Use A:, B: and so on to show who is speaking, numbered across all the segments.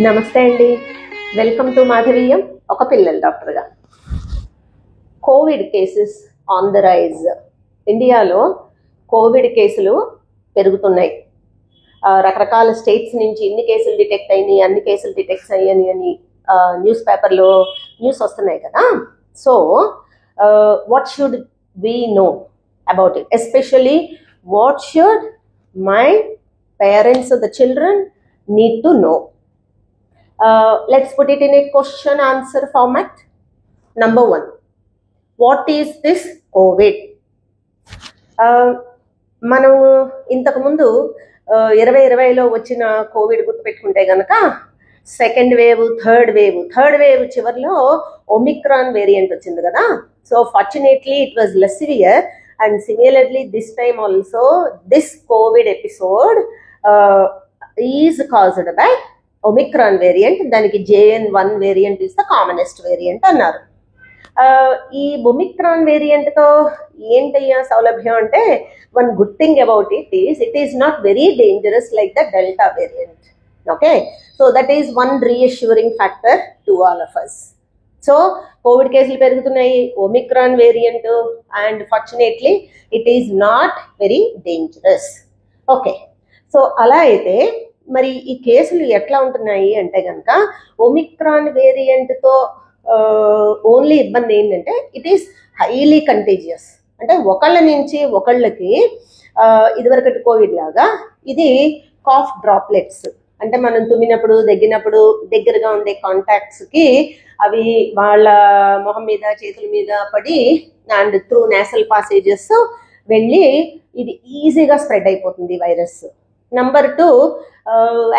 A: నమస్తే అండి. Welcome to మాధవీయం, ఒక పిల్లల డాక్టర్గా. Covid cases on the rise. ఇండియాలో కోవిడ్ కేసులు పెరుగుతున్నాయి. రకరకాల స్టేట్స్ నుంచి ఇన్ని కేసులు డిటెక్ట్ అయినాయి, అన్ని కేసులు డిటెక్ట్ అయ్యాయి అని న్యూస్ పేపర్లో న్యూస్ వస్తున్నాయి కదా. So what should we know about it? Especially what should my parents, the children need to know. Let's put it in a question answer format. Number 1, what is this COVID? మనం ఇంతకు ముందు 2020లో వచ్చిన Covid గుర్తుపెట్టుకుంటే కనుక second wave, third wave చివరిలో Omicron variant వచ్చింది కదా. So fortunately it was less severe, and similarly this time also this Covid episode is caused by Omicron variant. దానికి JN1 variant is the commonest variant అన్నారు. ఈ Omicron variant తో ఏంటయ్యా సౌలభ్యం అంటే, one good thing about it is not very dangerous like the delta variant. Okay, so that is one reassuring factor to all of us. So Covid కేసులు పెరుగుతున్నాయి, Omicron variant, and fortunately it is not very dangerous. Okay, so అలా అయితే మరి ఈ కేసులు ఎట్లా ఉంటున్నాయి అంటే కనుక, ఒమిక్రాన్ వేరియంట్తో ఓన్లీ ఇబ్బంది ఏంటంటే ఇట్ ఈస్ హైలీ కంటేజియస్. అంటే ఒకళ్ళ నుంచి ఒకళ్ళకి ఇదివరకటి కోవిడ్ లాగా ఇది కాఫ్ డ్రాప్లెట్స్, అంటే మనం తుమ్మినప్పుడు, దగ్గినప్పుడు దగ్గరగా ఉండే కాంటాక్ట్స్కి అవి వాళ్ళ మొహం మీద, చేతుల మీద పడి అండ్ త్రూ నేసల్ పాసేజెస్ వెళ్ళి ఇది ఈజీగా స్ప్రెడ్ అయిపోతుంది virus. Number 2,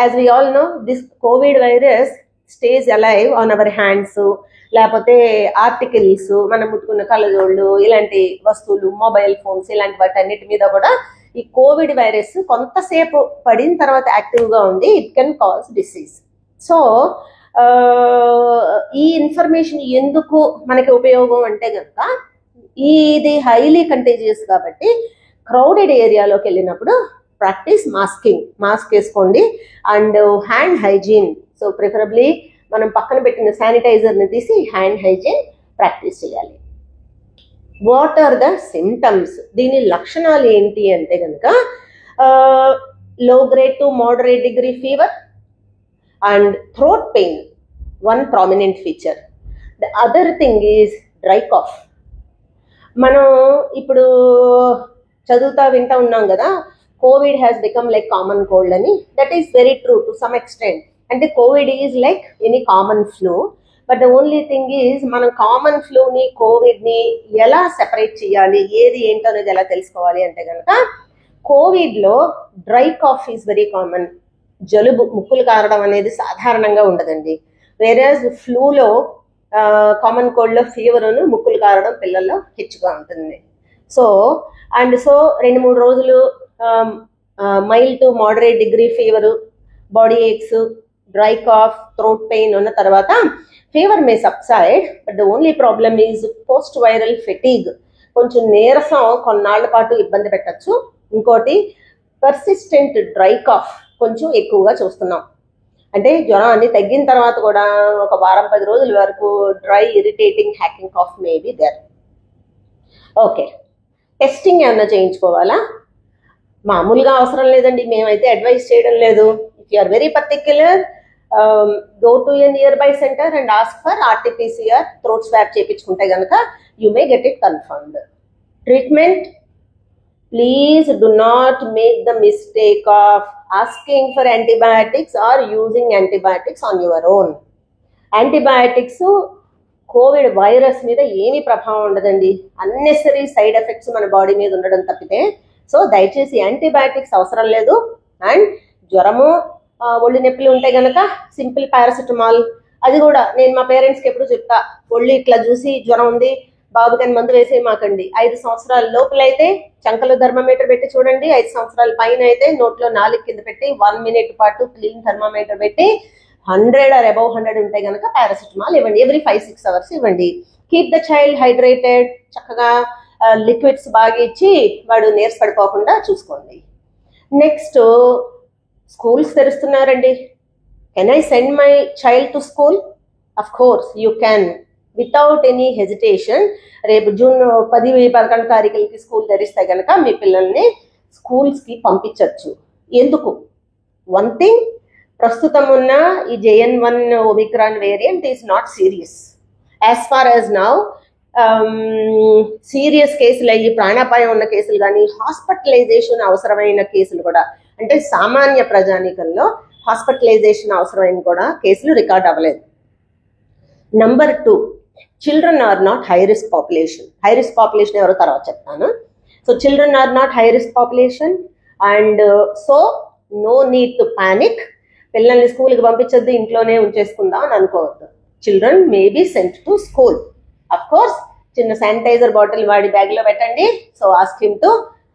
A: as we all know, this COVID virus stays alive on our hands, లేకపోతే ఆర్టికల్స్, మనం ముట్టుకున్న కళ్ళజోళ్ళు, ఇలాంటి వస్తువులు, మొబైల్ ఫోన్స్, ఇలాంటి వాటన్నిటి మీద కూడా ఈ కోవిడ్ వైరస్ కొంతసేపు పడిన తర్వాత యాక్టివ్గా ఉండి it can cause disease. So ఈ ఇన్ఫర్మేషన్ ఎందుకు మనకి ఉపయోగం అంటే కనుక, ఇది హైలీ కంటేజియస్ కాబట్టి క్రౌడెడ్ ఏరియాలోకి వెళ్ళినప్పుడు ప్రాక్టీస్ మాస్క్ వేసుకోండి, and hand hygiene. So preferably మనం పక్కన పెట్టిన శానిటైజర్ని తీసి హ్యాండ్ హైజీన్ ప్రాక్టీస్ చేయాలి. What are the symptoms? దీని లక్షణాలు ఏంటి అంటే కనుక, low grade to moderate degree fever and throat pain, one prominent feature. The other thing is dry cough. మనం ఇప్పుడు చదువుతా వింటా ఉన్నాం కదా, Covid has become like common cold అని. That is very true to some extent. అంటే Covid is like any common flu, but the only thing is మనం common ఫ్లూని, కోవిడ్ని ఎలా సెపరేట్ చేయాలి, ఏది ఏంటో అనేది ఎలా తెలుసుకోవాలి అంటే కనుక, కోవిడ్లో dry cough is very common. జలుబు, ముక్కులు కారడం అనేది సాధారణంగా ఉండదండి. వేరేజ్ ఫ్లూలో, కామన్ కోల్డ్లో ఫీవరును, ముక్కులు కారడం పిల్లల్లో హెచ్చుగా ఉంటుంది. సో 2-3 రోజులు mild to moderate degree fever, body aches, dry cough, throat pain ఉన్న తర్వాత fever may subside, but the only problem is post viral fatigue. కొంచెం నీరసం కొన్నాళ్ల పాటు ఇబ్బంది పెట్టచ్చు. ఇంకోటి పర్సిస్టెంట్ డ్రై కాఫ్ కొంచెం ఎక్కువగా చూస్తున్నాం. అంటే జ్వరం అన్ని తగ్గిన తర్వాత కూడా ఒక వారం 10 రోజుల వరకు dry irritating hacking cough may be there. Okay, testing ఏమన్నా చేయించుకోవాలా? మామూలుగా అవసరం లేదండి, మేమైతే అడ్వైస్ చేయడం లేదు. If you are very particular, go to a nearby center and ask for RT-PCR throat swab చేయించుకుంటే కనుక you may get it confirmed. Treatment, please do not make the mistake of asking for antibiotics or using antibiotics on your own. Antibiotics Covid virus మీద ఏమీ ప్రభావం ఉండదండి. Unnecessary side effects మన body మీద ఉండడం తప్పితే. సో దయచేసి యాంటీబయాటిక్స్ అవసరం లేదు. అండ్ జ్వరము, ఒళ్ళు నొప్పులు ఉంటే కనుక సింపుల్ పారాసిటమాల్, అది కూడా నేను మా పేరెంట్స్కి ఎప్పుడు చెప్తా, ఒళ్ళు ఇట్లా చూసి జ్వరం ఉంది బాబుకని మందు వేసే మాకండి. 5 సంవత్సరాల లోపలైతే చంకలో థర్మామీటర్ పెట్టి చూడండి, 5 సంవత్సరాల పైన అయితే నోట్లో 4 కింద పెట్టి 1 మినిట్ పాటు క్లీన్ థర్మామీటర్ పెట్టి 100 or above 100 ఉంటే కనుక పారాసిటమాల్ ఇవ్వండి. ఎవ్రీ 5-6 hours ఇవ్వండి. Keep the child hydrated. చక్కగా లిక్విడ్స్ బాగా ఇచ్చి వాడు నీరస పడిపోకుండా చూసుకోండి. నెక్స్ట్, స్కూల్స్ తెరుస్తున్నారండి. Can I send my child to school? Of course, you can. Without any hesitation. రేపు జూన్ 10-11 తారీఖులకి స్కూల్ తెరిస్తే కనుక మీ పిల్లల్ని స్కూల్స్కి పంపించవచ్చు. ఎందుకు? వన్ థింగ్, ప్రస్తుతం ఉన్న ఈ JN1 Omicron variant is not serious. As far as now serious కేసులు అయ్యి ప్రాణాపాయం ఉన్న కేసులు కానీ, హాస్పిటలైజేషన్ అవసరమైన కేసులు కూడా, అంటే సామాన్య ప్రజానీకంలో హాస్పిటలైజేషన్ అవసరమైన కూడా కేసులు రికార్డ్ అవ్వలేదు. Number 2, children are not high risk population. High risk population ఎవరో తర్వాత చెప్తాను. So children are not high risk population and so no need to panic. పిల్లల్ని స్కూల్కి పంపించొద్దు, ఇంట్లోనే ఉంచేసుకుందాం అని అనుకోవద్దు. Children may be sent to school. Of course చిన్న శానిటైజర్ బాటిల్ వాడి బ్యాగ్లో పెట్టండి. So ask him to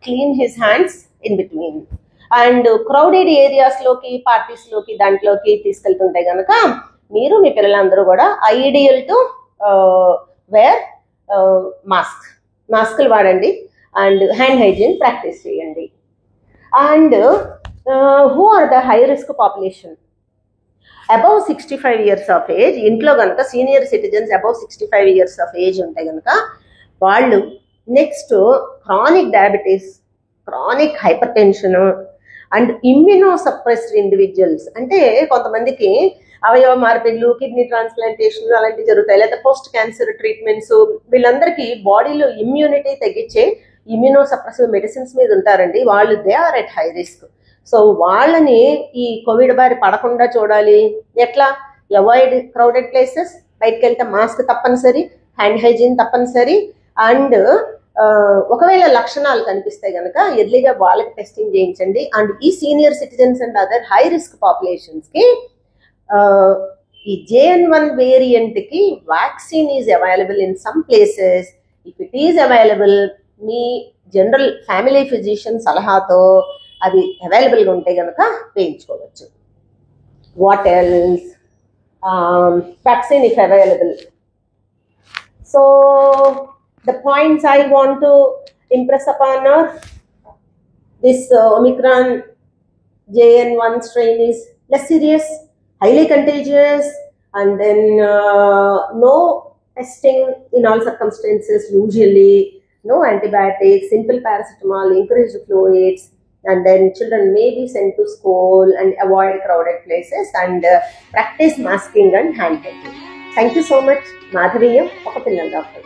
A: clean his hands in between. And crowded ఏరియాస్లోకి, పార్టీస్లోకి, దాంట్లోకి తీసుకెళ్తుంటే కనుక మీరు మీ పిల్లలందరూ కూడా ఐడియల్ టు వేర్ మాస్కులు వాడండి అండ్ హ్యాండ్ హైజీన్ ప్రాక్టీస్ చేయండి. And who are the high risk population? Above 65 years of age. ఇంట్లో కనుక senior citizens above 65 years of age ఉంటే కనుక వాళ్ళు, next chronic diabetes, chronic hypertension and immunosuppressed individuals, అంటే కొంతమందికి అవయవ మార్పిడులు, కిడ్నీ ట్రాన్స్ప్లాంటేషన్ అలాంటివి జరుగుతాయి, లేదా పోస్ట్ క్యాన్సర్ ట్రీట్మెంట్స్. వీళ్ళందరికీ బాడీలో ఇమ్యూనిటీ తగ్గించే ఇమ్యూనోసప్రెసివ్ మెడిసిన్స్ మీద ఉంటారండి. వాళ్ళు they are at high risk. So వాళ్ళని ఈ కోవిడ్ బారి పడకుండా చూడాలి. ఎట్లా? అవాయిడ్ క్రౌడెడ్ ప్లేసెస్, బయటకు వెళ్తే మాస్క్ తప్పనిసరి, హ్యాండ్ హైజీన్ తప్పనిసరి. అండ్ ఒకవేళ లక్షణాలు కనిపిస్తే కనుక ఎర్లీగా వాళ్ళకి టెస్టింగ్ చేయించండి. అండ్ ఈ senior citizens and other high risk పాపులేషన్స్కి ఈ JN1 వేరియంట్కి vaccine is available in some places. If it is available, మీ జనరల్ ఫ్యామిలీ ఫిజిషియన్ సలహాతో అది అవైలబుల్గా ఉంటే కనుక వేయించుకోవచ్చు. What else? Vaccine if available. So the points I want to impress upon are this Omicron JN1 strain is less serious, highly contagious, and then no testing in all circumstances usually, no antibiotics, simple paracetamol, increased fluids, and then children may be sent to school and avoid crowded places and practice masking and hand hygiene. Thank you so much. Madhaviyam, Pillal Doctor.